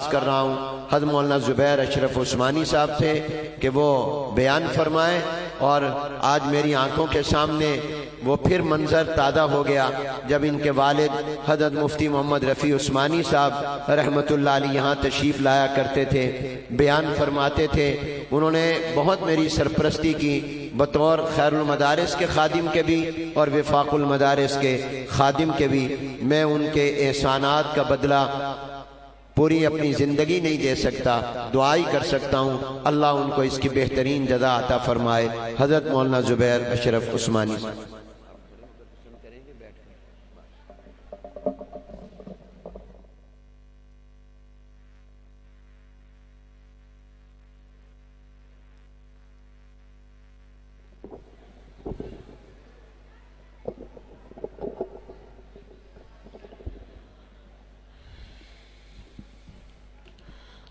کر رہا ہوں حضرت مولانا زبیر اشرف عثمانی صاحب سے کہ وہ بیان فرمائیں، اور آج میری آنکھوں کے سامنے وہ پھر منظر تازہ ہو گیا جب ان کے والد حضرت مفتی محمد رفیع عثمانی صاحب رحمۃ اللہ علیہ یہاں تشریف لایا کرتے تھے، بیان فرماتے تھے۔ انہوں نے بہت میری سرپرستی کی بطور خیر المدارس کے خادم کے بھی اور وفاق المدارس کے خادم کے بھی۔ میں ان کے احسانات کا بدلہ پوری اپنی زندگی نہیں دے سکتا، دعا ہی کر سکتا ہوں اللہ ان کو اس کی بہترین جزا عطا فرمائے۔ حضرت مولانا زبیر اشرف عثمانی۔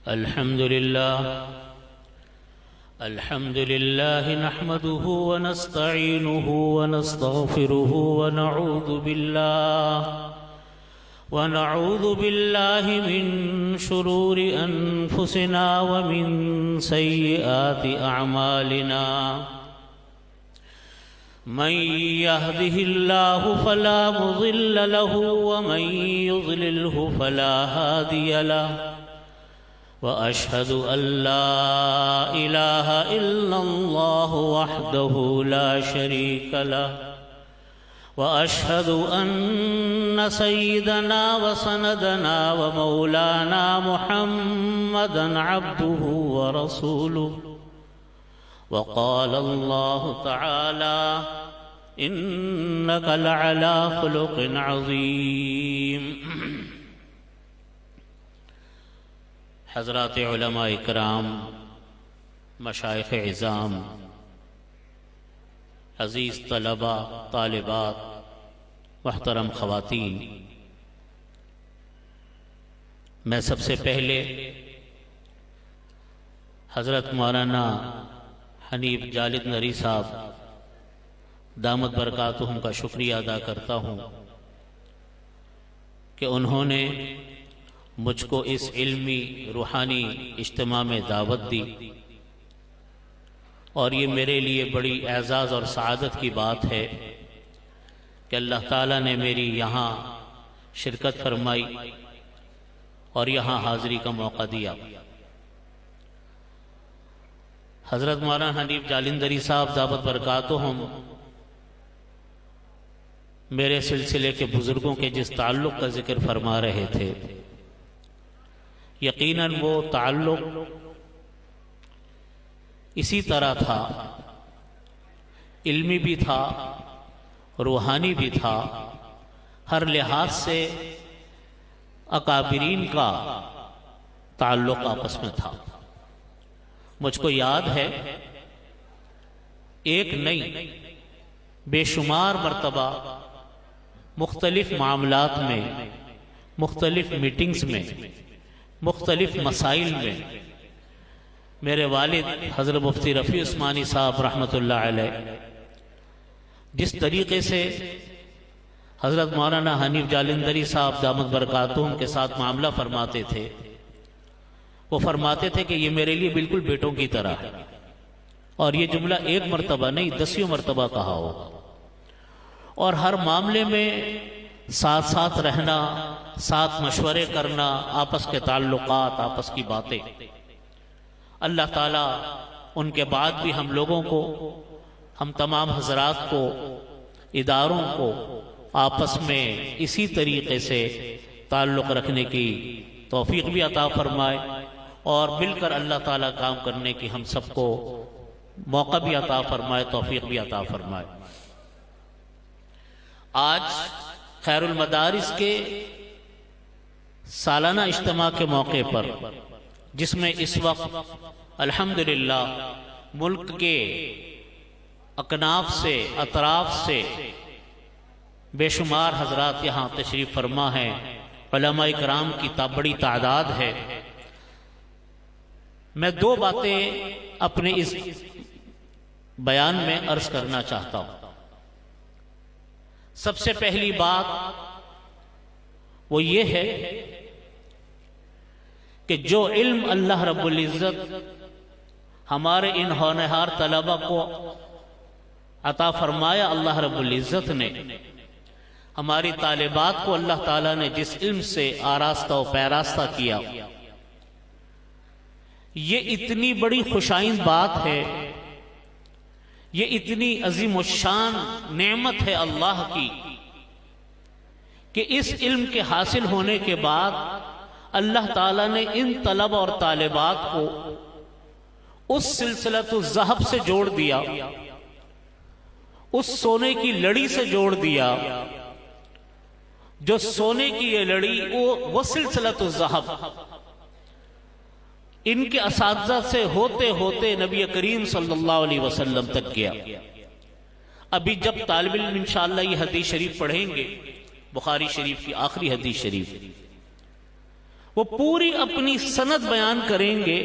الحمد لله نحمده ونستعينه ونستغفره ونعوذ بالله من شرور أنفسنا ومن سيئات أعمالنا، من يهده الله فلا مضل له ومن يضلله فلا هادي له، وأشهد أن لا إله إلا الله وحده لا شريك له، وأشهد أن سيدنا وسندنا ومولانا محمدا عبده ورسوله، وقال الله تعالى إنك لعلى خلق عظيم۔ حضرات علماء اکرام، مشائخ عظام، عزیز طلباء، طالبات، محترم خواتین، میں سب سے پہلے حضرت مولانا حنیف جالد نری صاحب دامت برکاتہم کا شکریہ ادا کرتا ہوں کہ انہوں نے مجھ کو اس علمی روحانی اجتماع میں دعوت دی، اور یہ میرے لیے بڑی اعزاز اور سعادت کی بات ہے کہ اللہ تعالیٰ نے میری یہاں شرکت فرمائی اور یہاں حاضری کا موقع دیا۔ حضرت مولانا حنیف جالندری صاحب دعوت برکاتہم میرے سلسلے کے بزرگوں کے جس تعلق کا ذکر فرما رہے تھے، یقیناً وہ تعلق اسی طرح تھا، علمی بھی تھا، روحانی بھی تھا، ہر لحاظ سے اکابرین کا تعلق آپس میں تھا۔ مجھ کو یاد ہے ایک نہیں بے شمار مرتبہ مختلف معاملات میں، مختلف میٹنگز میں، مختلف مسائل میں میرے والد حضرت مفتی رفیع عثمانی صاحب رحمۃ اللہ علیہ جس طریقے سے حضرت مولانا حنیف جالندری صاحب دامت برکاتہم کے ساتھ معاملہ فرماتے تھے، وہ فرماتے تھے کہ یہ میرے لیے بالکل بیٹوں کی طرح ہے، اور یہ جملہ ایک مرتبہ نہیں 10 مرتبہ کہا ہوگا، اور ہر معاملے میں ساتھ ساتھ رہنا، ساتھ مشورے کرنا، آپس کے تعلقات، آپس کی باتیں۔ اللہ تعالیٰ ان کے بعد بھی ہم لوگوں کو، ہم تمام حضرات کو، اداروں کو آپس میں اسی طریقے سے تعلق رکھنے کی توفیق بھی عطا فرمائے، اور مل کر اللہ تعالیٰ کام کرنے کی ہم سب کو موقع بھی عطا فرمائے، توفیق بھی عطا فرمائے۔ آج خیر المدارس کے سالانہ اجتماع کے موقع پر، جس میں اس وقت الحمدللہ ملک کے اکناف سے، اطراف سے بے شمار حضرات یہاں تشریف فرما ہیں، علماء کرام کی بڑی تعداد ہے، میں 2 باتیں اپنے اس بیان میں عرض کرنا چاہتا ہوں۔ سب سے پہلی بات وہ یہ ہے کہ جو علم اللہ رب العزت ہمارے ان ہونہار طلبہ کو عطا فرمایا، اللہ رب العزت نے ہماری طالبات کو اللہ تعالیٰ نے جس علم سے آراستہ و پیراستہ کیا، یہ اتنی بڑی خوشائند بات ہے، یہ اتنی عظیم الشان نعمت ہے اللہ کی کہ اس علم کے حاصل ہونے کے بعد اللہ تعالیٰ نے ان طلبہ اور طالبات کو اس سلسلۃ الذہب سے جوڑ دیا، اس سونے کی لڑی سے جوڑ دیا، جو سونے کی یہ لڑی وہ سلسلۃ الذہب ان کے اساتذہ سے ہوتے ہوتے نبی کریم صلی اللہ علیہ وسلم تک گیا۔ ابھی جب طالب علم انشاءاللہ یہ حدیث شریف پڑھیں گے، بخاری شریف کی آخری حدیث شریف، وہ پوری اپنی سند بیان کریں گے،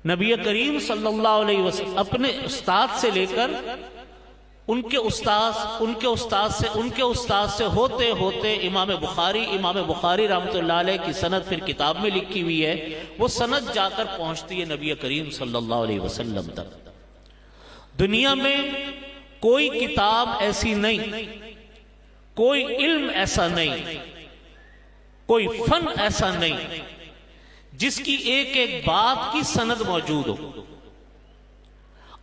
نبی کریم صلی اللہ علیہ وسلم اپنے استاد سے لے کر ان کے استاد سے ہوتے ہوتے امام بخاری رحمۃ اللہ علیہ کی سند پھر کتاب میں لکھی ہوئی ہے، وہ سند جا کر پہنچتی ہے نبی کریم صلی اللہ علیہ وسلم تک۔ دنیا میں کوئی کتاب ایسی نہیں، کوئی علم ایسا نہیں، کوئی فن ایسا نہیں جس کی ایک ایک بات کی سند موجود ہو۔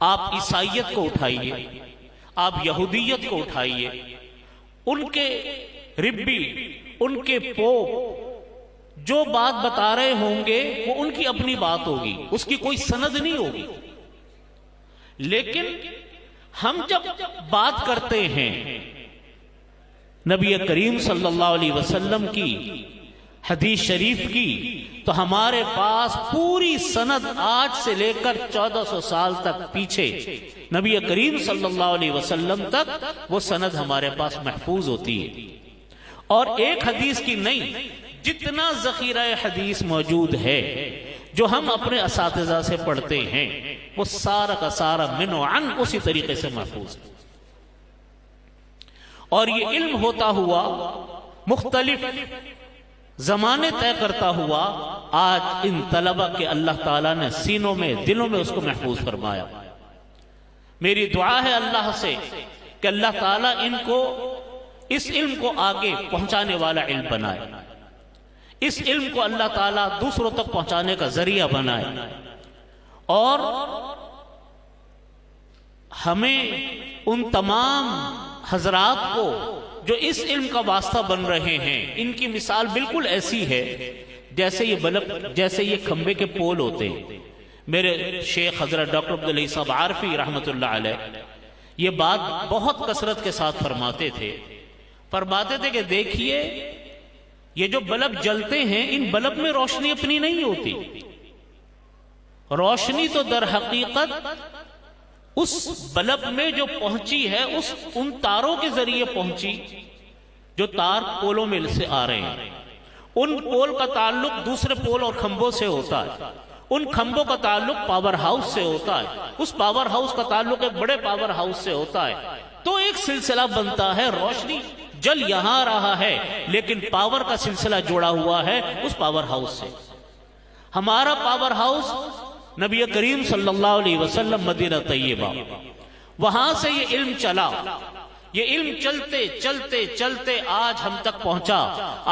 آپ عیسائیت کو اٹھائیے، آپ یہودیت کو اٹھائیے، ان کے ربی، ان کے پوپ جو بات بتا رہے ہوں گے وہ ان کی اپنی بات ہوگی، اس کی کوئی سند نہیں ہوگی۔ لیکن ہم جب بات کرتے ہیں نبی کریم صلی اللہ علیہ وسلم کی حدیث شریف کی، تو ہمارے پاس پوری سند آج سے لے کر 1400 سال تک پیچھے نبی کریم صلی اللہ علیہ وسلم تک وہ سند ہمارے پاس محفوظ ہوتی ہے۔ اور ایک حدیث کی نہیں، جتنا ذخیرہ حدیث موجود ہے جو ہم اپنے اساتذہ سے پڑھتے ہیں، وہ سارا کا سارا من و عن اسی طریقے سے محفوظ ہے۔ اور یہ علم ہوتا ہوا مختلف زمانے طے کرتا ہوا آج ان طلبہ کے اللہ تعالیٰ نے سینوں میں، دلوں میں اس کو محفوظ فرمایا۔ میری دعا ہے اللہ سے کہ اللہ تعالیٰ ان کو اس علم کو آگے پہنچانے والا علم بنائے، اس علم کو اللہ تعالیٰ دوسروں تک پہنچانے کا ذریعہ بنائے، اور ہمیں ان تمام حضرات کو جو اس علم کا واسطہ بن رہے ہیں، ان کی مثال بالکل ایسی ہے جیسے یہ بلب، جیسے یہ کھمبے کے پول ہوتے ہیں۔ میرے شیخ حضرت ڈاکٹر عبداللہ صاحب عارفی رحمۃ اللہ علیہ یہ بات بہت کثرت کے ساتھ فرماتے تھے کہ دیکھیے یہ جو بلب جلتے ہیں، ان بلب میں روشنی اپنی نہیں ہوتی، روشنی تو در حقیقت اس بلب میں جو پہنچی ہے ان تاروں کے ذریعے پہنچی، جو تار پولوں میں سے آ رہے ہیں۔ ان پول کا تعلق دوسرے پول اور کھمبوں سے ہوتا ہے، ان کھمبوں کا تعلق پاور ہاؤس سے ہوتا ہے، اس پاور ہاؤس کا تعلق ایک بڑے پاور ہاؤس سے ہوتا ہے، تو ایک سلسلہ بنتا ہے۔ روشنی جل یہاں رہا ہے لیکن پاور کا سلسلہ جوڑا ہوا ہے اس پاور ہاؤس سے۔ ہمارا پاور ہاؤس نبی کریم صلی اللہ علیہ وسلم مدینہ طیبہ، وہاں سے یہ علم چلا، یہ علم چلتے چلتے چلتے آج ہم تک پہنچا۔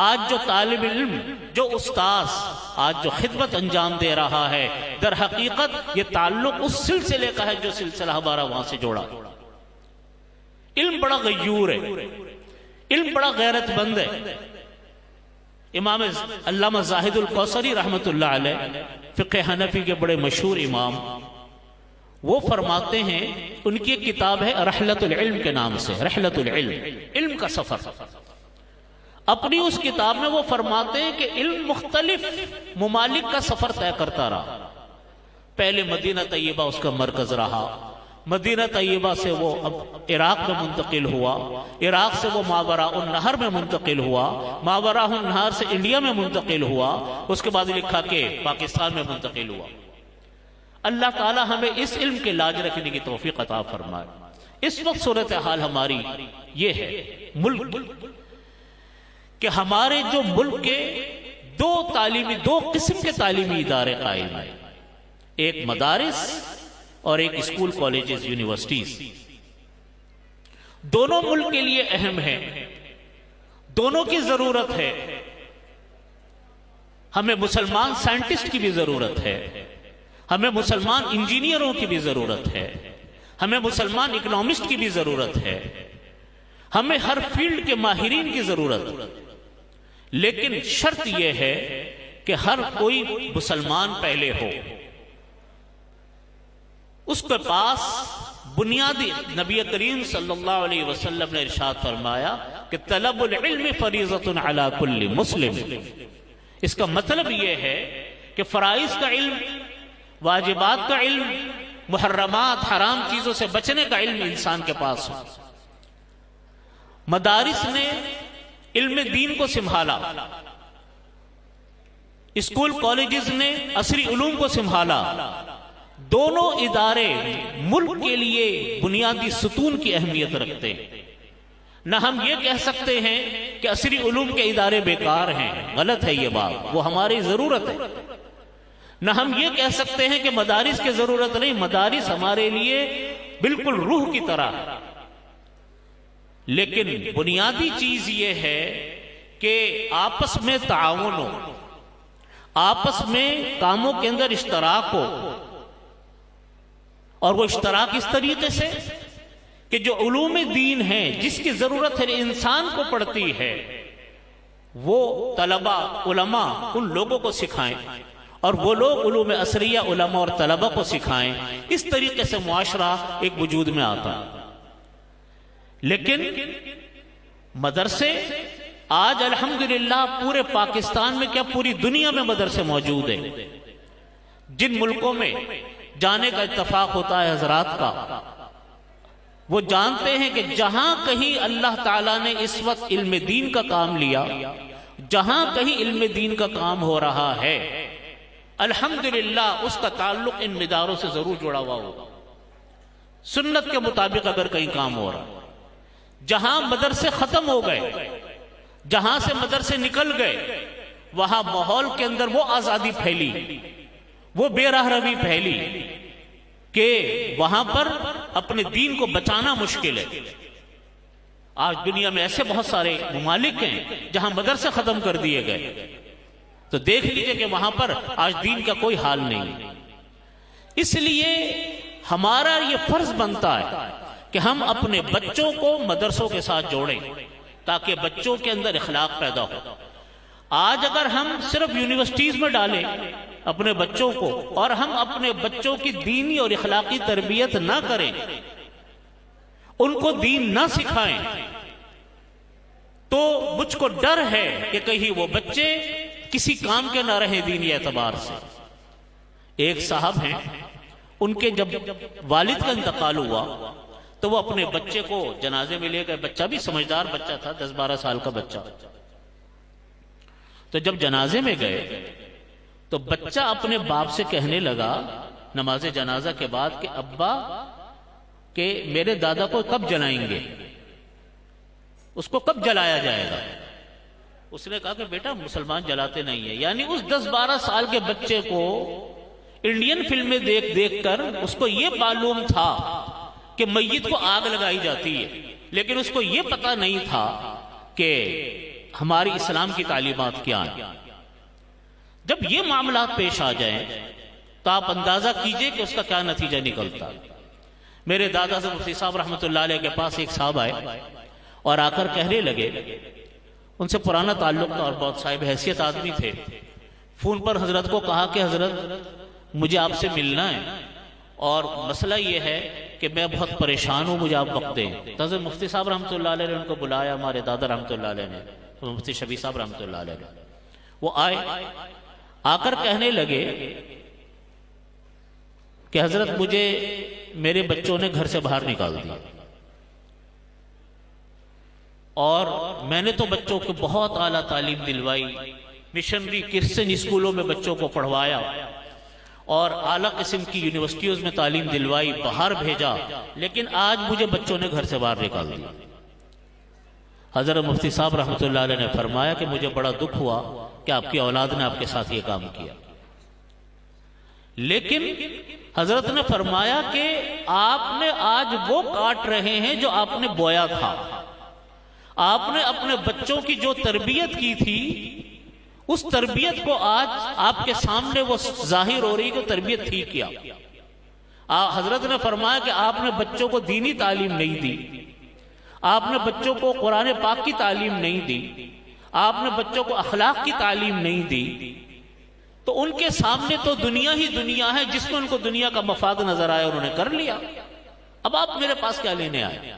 آج جو طالب علم، جو استاذ آج جو خدمت انجام دے رہا ہے، در حقیقت یہ تعلق اس سلسلے کا ہے جو سلسلہ ہمارا وہاں سے جوڑا۔ علم بڑا غیور ہے، علم بڑا غیرت مند ہے۔ امام علامہ زاہد الکوثری رحمۃ اللہ علیہ، فقہ حنفی کے بڑے مشہور امام، وہ فرماتے ہیں، ان کی ایک کتاب ہے رحلۃ العلم کے نام سے، رحلۃ العلم، علم کا سفر۔ اپنی اس کتاب میں وہ فرماتے ہیں کہ علم مختلف ممالک کا سفر طے کرتا رہا۔ پہلے مدینہ طیبہ اس کا مرکز رہا، مدینہ طیبہ سے وہ اب عراق میں منتقل ہوا، عراق سے وہ ماوراء النہر میں منتقل ہوا، ماوراء النہر سے انڈیا میں منتقل ہوا، اس کے بعد لکھا کہ پاکستان میں منتقل ہوا۔ اللہ تعالی ہمیں اس علم کے لاج رکھنے کی توفیق عطا فرمائے۔ اس وقت صورتحال ہماری یہ ہے ملک کہ ہمارے جو ملک کے دو قسم کے تعلیمی ادارے قائم ہیں، ایک مدارس اور ایک اسکول کالجز یونیورسٹیز۔ دونوں ملک کے لیے اہم ہیں، دونوں کی ضرورت ہے۔ ہمیں مسلمان سائنٹسٹ کی بھی ضرورت ہے، ہمیں مسلمان انجینئروں کی بھی ضرورت ہے، ہمیں مسلمان اکنامسٹ کی بھی ضرورت ہے، ہمیں ہر فیلڈ کے ماہرین کی ضرورت۔ لیکن شرط یہ ہے کہ ہر کوئی مسلمان پہلے ہو، اس کے پاس بنیادی، نبی کریم صلی اللہ علیہ وسلم نے ارشاد فرمایا کہ طلب العلم فریضۃ علی کل مسلم۔ اس کا مطلب یہ ہے کہ فرائض کا علم، واجبات کا علم، محرمات حرام چیزوں سے بچنے کا علم انسان کے پاس ہو۔ مدارس نے علم دین کو سنبھالا، اسکول کالجز نے عصری علوم کو سنبھالا۔ دونوں ادارے ملک کے لیے بنیادی ستون کی اہمیت رکھتے ہیں۔ نہ ہم یہ کہہ سکتے ہیں کہ عصری علوم کے ادارے بیکار ہیں، غلط ہے یہ بات، وہ ہماری ضرورت ہے۔ نہ ہم یہ کہہ سکتے ہیں کہ مدارس کی ضرورت نہیں، مدارس ہمارے لیے بالکل روح کی طرح ہے۔ لیکن بنیادی چیز یہ ہے کہ آپس میں تعاون ہو، آپس میں کاموں کے اندر اشتراک ہو، اور وہ اشتراک اس طریقے سے کہ جو علوم دین ہیں، جس کی ضرورت ہے انسان کو پڑتی ہے، وہ طلبہ علماء ان لوگوں کو سکھائیں، اور وہ لوگ علوم عصریہ علماء اور طلبہ کو سکھائیں۔ اس طریقے سے معاشرہ ایک وجود میں آتا ہے۔ لیکن مدرسے آج الحمدللہ پورے پاکستان میں کیا پوری دنیا میں مدرسے موجود ہیں۔ جن ملکوں میں جانے کا اتفاق ہوتا ہے حضرات کا، وہ جانتے ہیں کہ جہاں کہیں اللہ تعالیٰ نے اس وقت علم دین کا کام لیا، جہاں کہیں علم دین کا کام ہو رہا ہے، الحمدللہ اس کا تعلق ان اداروں سے ضرور جڑا ہوا ہوگا، سنت کے مطابق اگر کہیں کام ہو رہا۔ جہاں مدرسے ختم ہو گئے، جہاں سے مدرسے نکل گئے، وہاں ماحول کے اندر وہ آزادی پھیلی، وہ بے راہ روی پھیلی کہ وہاں پر اپنے دین کو بچانا مشکل ہے۔ آج دنیا میں ایسے بہت سارے ممالک ہیں جہاں مدرسے ختم کر دیے گئے، تو دیکھ لیجئے کہ وہاں پر آج دین کا کوئی حال نہیں۔ اس لیے ہمارا یہ فرض بنتا ہے کہ ہم اپنے بچوں کو مدرسوں کے ساتھ جوڑیں تاکہ بچوں کے اندر اخلاق پیدا ہو۔ آج اگر ہم صرف یونیورسٹیز میں ڈالیں اپنے بچوں کو، اور ہم اپنے بچوں کی دینی اور اخلاقی تربیت نہ کریں، ان کو دین نہ سکھائیں، تو مجھ کو ڈر ہے کہ کہیں وہ بچے کسی کام کے نہ رہے دینی اعتبار سے۔ ایک صاحب ہیں، ان کے جب والد کا انتقال ہوا تو وہ اپنے بچے کو جنازے میں لے گئے۔ بچہ بھی سمجھدار بچہ تھا، 10-12 سال کا بچہ۔ تو جب جنازے میں گئے تو بچہ اپنے باپ سے کہنے لگا نماز جنازہ کے بعد کہ ابا، کہ میرے دادا کو کب جلائیں گے، اس کو کب جلایا جائے گا؟ اس نے کہا کہ بیٹا مسلمان جلاتے نہیں ہیں۔ یعنی اس 10-12 سال کے بچے کو انڈین فلمیں دیکھ دیکھ کر اس کو یہ معلوم تھا کہ میت کو آگ لگائی جاتی ہے، لیکن اس کو یہ پتہ نہیں تھا کہ ہماری اسلام کی تعلیمات کیا ہیں۔ جب یہ معاملات پیش آ جائیں تو آپ اندازہ کیجئے کہ اس کا کیا نتیجہ نکلتا۔ میرے دادا سے مفتی صاحب رحمۃ اللہ علیہ کے پاس ایک صاحب آئے اور آ کر کہنے لگے، ان سے پرانا تعلق تھا اور بہت صاحب حیثیت آدمی تھے۔ فون پر حضرت کو کہا کہ حضرت مجھے آپ سے ملنا ہے، اور مسئلہ یہ ہے کہ میں بہت پریشان ہوں، مجھے آپ وقت دیں۔ تو حضرت مفتی صاحب رحمۃ اللہ علیہ نے ان کو بلایا، ہمارے دادا رحمۃ اللہ علیہ نے، مفتی شبیر صاحب رحمۃ اللہ علیہ نے۔ وہ آئے، آ کر کہنے لگے کہ حضرت مجھے میرے بچوں نے گھر سے باہر نکال دیا، اور میں نے تو بچوں کو بہت اعلیٰ تعلیم دلوائی، مشنری کرسچن اسکولوں میں بچوں کو پڑھوایا، اور اعلیٰ قسم کی یونیورسٹیوں میں تعلیم دلوائی، باہر بھیجا، لیکن آج مجھے بچوں نے گھر سے باہر نکال دیا۔ حضرت مفتی صاحب رحمۃ اللہ علیہ نے فرمایا کہ مجھے بڑا دکھ ہوا کہ آپ کی اولاد نے آپ کے ساتھ یہ کام کیا، لیکن حضرت نے فرمایا کہ آپ نے آج وہ کاٹ رہے ہیں جو آپ نے بویا تھا۔ آپ نے اپنے بچوں کی جو تربیت کی تھی اس تربیت کو آج آپ کے سامنے وہ ظاہر ہو رہی کہ تربیت تھی کیا۔ حضرت نے فرمایا کہ آپ نے بچوں کو دینی تعلیم نہیں دی، آپ نے بچوں کو قرآن پاک کی تعلیم نہیں دی، آپ نے بچوں کو اخلاق کی تعلیم نہیں دی، تو ان کے سامنے تو دنیا ہی دنیا ہے جس میں ان کو دنیا کا مفاد نظر آیا، انہوں نے کر لیا۔ اب آپ میرے پاس کیا لینے آئے؟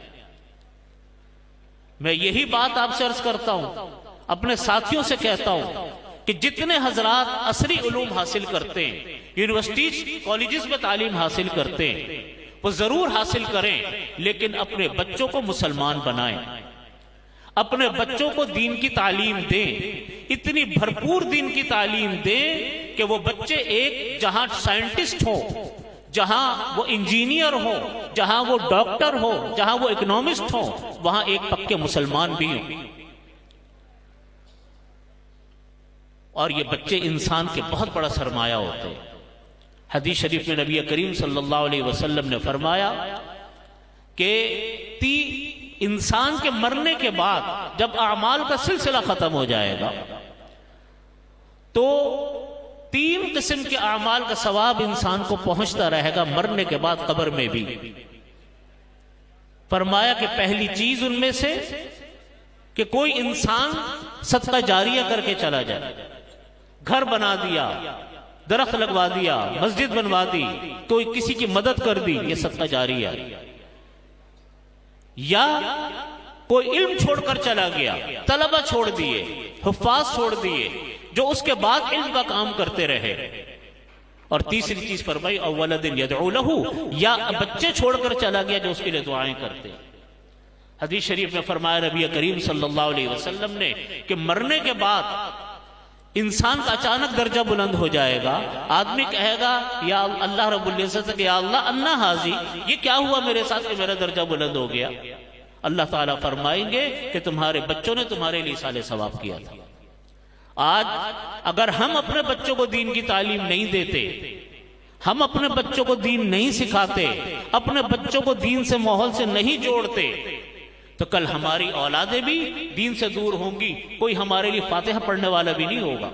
میں یہی بات آپ سے عرض کرتا ہوں، اپنے ساتھیوں سے کہتا ہوں کہ جتنے حضرات عصری علوم حاصل کرتے ہیں، یونیورسٹیز کالجز میں تعلیم حاصل کرتے ہیں، وہ ضرور حاصل کریں، لیکن اپنے بچوں کو مسلمان بنائیں، اپنے بچوں کو دین کی تعلیم دیں، اتنی بھرپور دین کی تعلیم دیں کہ وہ بچے ایک جہاں سائنٹسٹ ہو، جہاں وہ انجینئر ہو، جہاں وہ ڈاکٹر ہو، جہاں وہ اکنامسٹ ہو، وہاں ایک پکے مسلمان بھی ہوں۔ اور یہ بچے انسان کے بہت بڑا سرمایہ ہوتے ہیں۔ حدیث شریف میں نبی کریم صلی اللہ علیہ وسلم نے فرمایا کہ انسان کے مرنے کے بعد جب اعمال کا سلسلہ ختم ہو جائے گا تو 3 قسم کے اعمال کا ثواب انسان کو پہنچتا رہے گا مرنے کے بعد قبر میں بھی۔ فرمایا کہ پہلی چیز ان میں سے کہ کوئی انسان صدقہ جاریہ کر کے چلا جائے، گھر بنا دیا، درخت لگوا دیا، مسجد بنوا دی، کوئی کسی کی مدد کر دی، یہ صدقہ جاریہ ہے۔ یا کوئی علم چھوڑ کر چلا گیا، طلبہ چھوڑ دیے، حفاظ چھوڑ دیے جو اس کے بعد علم کا کام کرتے رہے۔ اور تیسری چیز فرمائی اولد یدعو لہ، یا بچے چھوڑ کر چلا گیا جو اس کے لیے دعائیں کرتے۔ حدیث شریف میں فرمایا نبی کریم صلی اللہ علیہ وسلم نے کہ مرنے کے بعد انسان کا اچانک درجہ بلند ہو جائے گا، آدمی کہے گا یا اللہ رب العزت کہ یا اللہ انا حاضی، یہ کیا ہوا میرے ساتھ کہ میرا درجہ بلند ہو گیا؟ اللہ تعالیٰ فرمائیں گے کہ تمہارے بچوں نے تمہارے لیے صالح ثواب کیا تھا۔ آج اگر ہم اپنے بچوں کو دین کی تعلیم نہیں دیتے، ہم اپنے بچوں کو دین نہیں سکھاتے، اپنے بچوں کو دین سے ماحول سے نہیں جوڑتے، تو کل ہماری اولادیں بھی دین سے دور ہوں گی، کوئی ہمارے لیے فاتحہ پڑھنے والا بھی نہیں ہوگا۔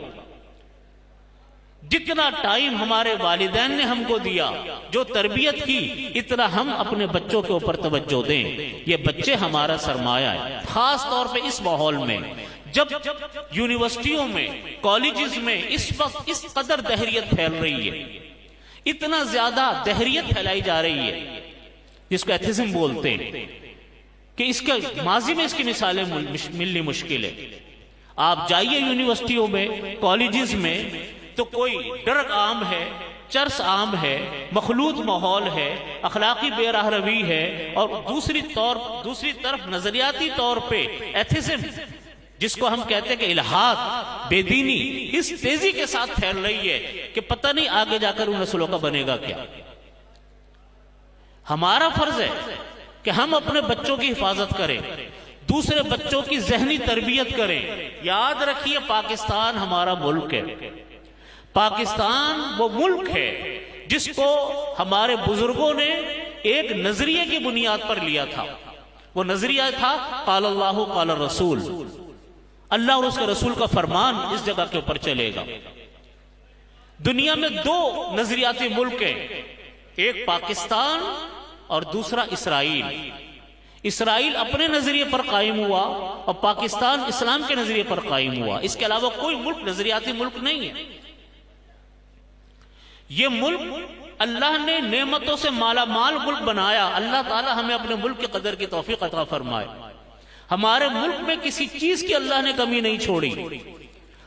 جتنا ٹائم ہمارے والدین نے ہم کو دیا، جو تربیت کی، اتنا ہم اپنے بچوں کے اوپر توجہ دیں۔ یہ بچے ہمارا سرمایہ ہے، خاص طور پہ اس ماحول میں جب یونیورسٹیوں میں، کالجز میں اس وقت اس قدر دہریت پھیل رہی ہے، اتنا زیادہ دہریت پھیلائی جا رہی ہے جس کو ایتھیزم بولتے ہیں، کہ اس کے ماضی میں اس کی مثالیں ملنی مشکل ہے۔ آپ جائیے یونیورسٹیوں میں، کالجز میں، تو کوئی ڈرگ عام ہے، چرس عام ہے، مخلوط ماحول ہے، اخلاقی بے راہ روی ہے، اور دوسری طرف نظریاتی طور پہ ایتھیزم، جس کو ہم کہتے ہیں کہ الہاد، بے دینی، اس تیزی کے ساتھ پھیل رہی ہے کہ پتہ نہیں آگے جا کر ان نسلوں کا بنے گا کیا۔ ہمارا فرض ہے کہ ہم اپنے بچوں کی حفاظت کریں، دوسرے بچوں کی ذہنی تربیت کریں۔ یاد رکھیے پاکستان ہمارا ملک ہے، پاکستان وہ ملک ہے جس کو ہمارے بزرگوں نے ایک نظریے کی بنیاد پر لیا تھا۔ وہ نظریہ تھا قال اللہ قال الرسول، اللہ اور اس کے رسول کا فرمان اس جگہ کے اوپر چلے گا۔ دنیا میں 2 نظریاتی ملک ہیں، ایک پاکستان اور دوسرا اسرائیل۔ اسرائیل اپنے نظریے پر قائم ہوا اور پاکستان اسلام کے نظریے پر قائم ہوا، اس کے علاوہ کوئی ملک نظریاتی ملک نہیں ہے۔ یہ ملک اللہ نے نعمتوں سے مالا مال ملک بنایا۔ اللہ تعالی ہمیں اپنے ملک کی قدر کی توفیق عطا فرمائے۔ ہمارے ملک میں کسی چیز کی اللہ نے کمی نہیں چھوڑی،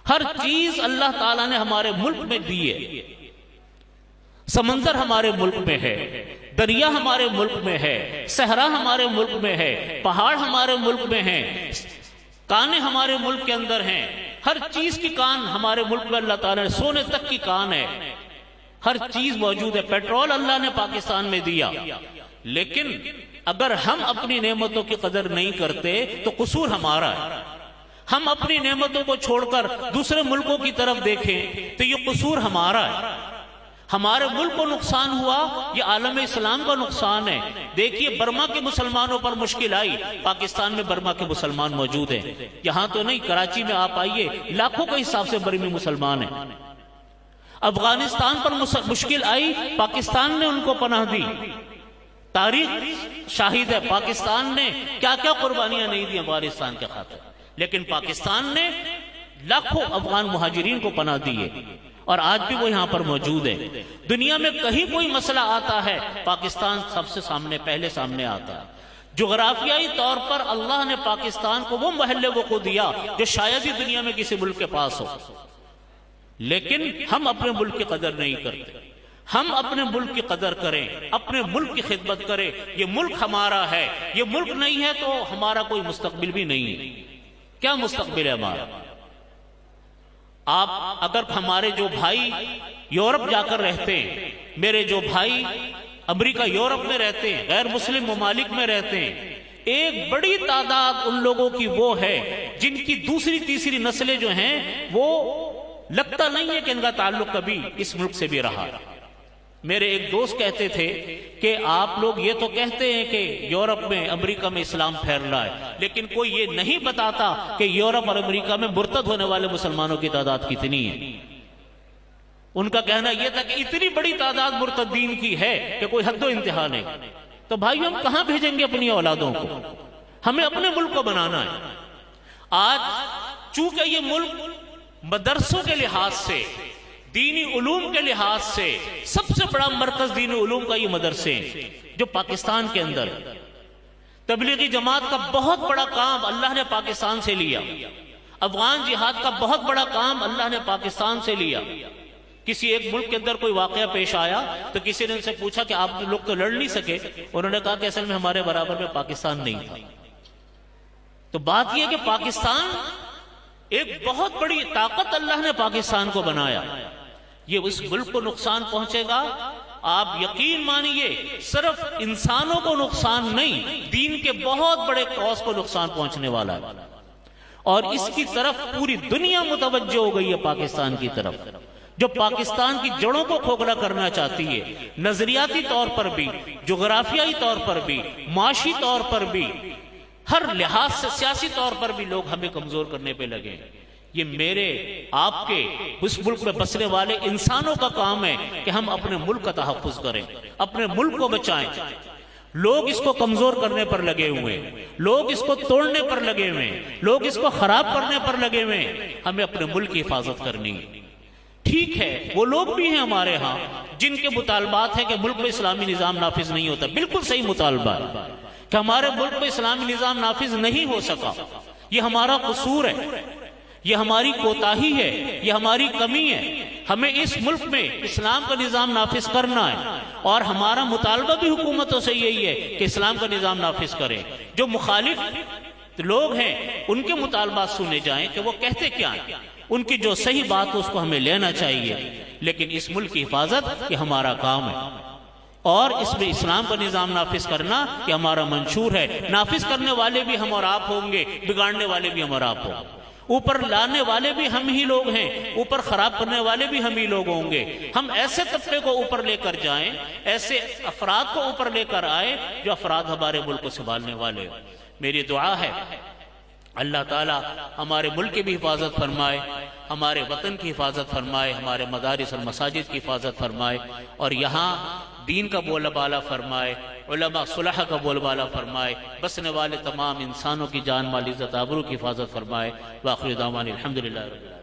ہر چیز اللہ تعالیٰ نے ہمارے ملک میں دی ہے۔ سمندر ہمارے ملک میں ہے، دریا ہمارے ملک میں ہے، صحرا ہمارے ملک میں ہے، پہاڑ ہمارے ملک میں ہیں، کانیں ہمارے ملک کے اندر ہیں، ہر چیز کی کان ہمارے ملک میں اللہ تعالیٰ نے، سونے تک کی کان ہے، ہر چیز موجود ہے۔ پیٹرول اللہ نے پاکستان میں دیا، لیکن اگر ہم اپنی نعمتوں کی قدر نہیں کرتے تو قصور ہمارا ہے۔ ہم اپنی نعمتوں کو چھوڑ کر دوسرے ملکوں کی طرف دیکھیں تو یہ قصور ہمارا ہے. ہمارے ملک کو نقصان ہوا، یہ عالم اسلام کا نقصان ہے. دیکھیے برما کے مسلمانوں پر مشکل آئی، پاکستان میں برما کے مسلمان موجود ہیں. یہاں تو نہیں، کراچی میں آپ آئیے، لاکھوں کے حساب سے برمی مسلمان ہیں. افغانستان پر مشکل آئی، پاکستان نے ان کو پناہ دی. تاریخ شاہد ہے پاکستان نے کیا کیا قربانیاں نہیں دی افغانستان کے خاطر، لیکن پاکستان نے لاکھوں افغان مہاجرین کو پناہ دی ہے اور آج بھی وہ یہاں پر موجود ہے. دنیا میں کہیں کوئی مسئلہ آتا ہے پاکستان سب سے پہلے سامنے آتا ہے. جغرافیائی طور پر اللہ نے پاکستان کو وہ محل وقوع دیا جو شاید ہی دنیا میں کسی ملک کے پاس ہو، لیکن ہم اپنے ملک کی قدر نہیں کرتے. ہم اپنے ملک کی قدر کریں، اپنے ملک کی خدمت کریں. یہ ملک ہمارا ہے، یہ ملک نہیں ہے تو ہمارا کوئی مستقبل بھی نہیں ہے. کیا مستقبل ہے ہمارا؟ آپ اگر ہمارے جو بھائی یورپ جا کر رہتے ہیں، میرے جو بھائی امریکہ یورپ میں رہتے ہیں، غیر مسلم ممالک میں رہتے ہیں، ایک بڑی تعداد ان لوگوں کی وہ ہے جن کی دوسری تیسری نسلیں جو ہیں وہ لگتا نہیں ہے کہ ان کا تعلق کبھی اس ملک سے بھی رہا. میرے ایک دوست کہتے تھے کہ آپ لوگ یہ تو کہتے ہیں کہ یورپ میں امریکہ میں اسلام پھیل رہا ہے، لیکن کوئی یہ نہیں بتاتا کہ یورپ اور امریکہ میں مرتد ہونے والے مسلمانوں کی تعداد کتنی ہے. ان کا کہنا یہ تھا کہ اتنی بڑی تعداد مرتدین کی ہے کہ کوئی حد و انتہا نہیں. تو بھائی ہم کہاں بھیجیں گے اپنی اولادوں کو؟ ہمیں اپنے ملک کو بنانا ہے. آج چونکہ یہ ملک مدرسوں کے لحاظ سے، دینی علوم کے لحاظ سے سب سے بڑا مرکز دینی علوم کا یہ مدرسے ہیں جو پاکستان کے اندر. تبلیغی جماعت کا بہت بڑا کام اللہ نے پاکستان سے لیا. افغان جہاد کا بہت بڑا کام اللہ نے پاکستان سے لیا. کسی ایک ملک کے اندر کوئی واقعہ پیش آیا تو کسی نے ان سے پوچھا کہ آپ لوگ تو لڑ نہیں سکے. انہوں نے کہا کہ اصل میں ہمارے برابر میں پاکستان نہیں تھا. تو بات یہ کہ پاکستان ایک بہت بڑی طاقت اللہ نے پاکستان کو بنایا. یہ اس ملک کو نقصان پہنچے گا، آپ یقین مانیے صرف انسانوں کو نقصان نہیں، دین کے بہت بڑے کاز کو نقصان پہنچنے والا ہے. اور اس کی طرف پوری دنیا متوجہ ہو گئی ہے پاکستان کی طرف، جو پاکستان کی جڑوں کو کھوکھلا کرنا چاہتی ہے. نظریاتی طور پر بھی، جغرافیائی طور پر بھی، معاشی طور پر بھی، ہر لحاظ سے سیاسی طور پر بھی لوگ ہمیں کمزور کرنے پہ لگے. یہ میرے آپ کے اس ملک میں بسنے والے انسانوں کا کام ہے کہ ہم اپنے ملک کا تحفظ کریں، اپنے ملک کو بچائیں. لوگ اس کو کمزور کرنے پر لگے ہوئے ہیں، لوگ اس کو توڑنے پر لگے ہوئے ہیں، لوگ اس کو خراب کرنے پر لگے ہوئے ہیں. ہمیں اپنے ملک کی حفاظت کرنی ہے. ٹھیک ہے وہ لوگ بھی ہیں ہمارے ہاں جن کے مطالبات ہیں کہ ملک میں اسلامی نظام نافذ نہیں ہوتا. بالکل صحیح مطالبہ ہے کہ ہمارے ملک میں اسلامی نظام نافذ نہیں ہو سکا. یہ ہمارا قصور ہے، یہ ہماری کوتاہی ہے، یہ ہماری کمی ہے. ہمیں اس ملک میں اسلام کا نظام نافذ کرنا ہے اور ہمارا مطالبہ بھی حکومتوں سے یہی ہے کہ اسلام کا نظام نافذ کریں. جو مخالف لوگ ہیں ان کے مطالبات سنے جائیں کہ وہ کہتے کیا ہیں، ان کی جو صحیح بات ہو اس کو ہمیں لینا چاہیے. لیکن اس ملک کی حفاظت یہ ہمارا کام ہے اور اس میں اسلام کا نظام نافذ کرنا یہ ہمارا منشور ہے. نافذ کرنے والے بھی ہم اور آپ ہوں گے، بگاڑنے والے بھی ہم اور آپ ہوں گے. اوپر لانے والے بھی ہم ہی لوگ ہیں، اوپر خراب کرنے والے بھی ہم ہی لوگ ہوں گے. ہم ایسے طبقے کو اوپر لے کر جائیں، ایسے افراد کو اوپر لے کر آئے جو افراد ہمارے ملک کو سنبھالنے والے. میری دعا ہے اللہ تعالیٰ ہمارے ملک کی بھی حفاظت فرمائے، ہمارے وطن کی حفاظت فرمائے، ہمارے مدارس اور مساجد کی حفاظت فرمائے اور یہاں دین کا بول بالا فرمائے، علماء صلح کا بول بالا فرمائے، بسنے والے تمام انسانوں کی جان مال عزت آبرو کی حفاظت فرمائے. وآخر دعوانا الحمدللہ رب العالمین.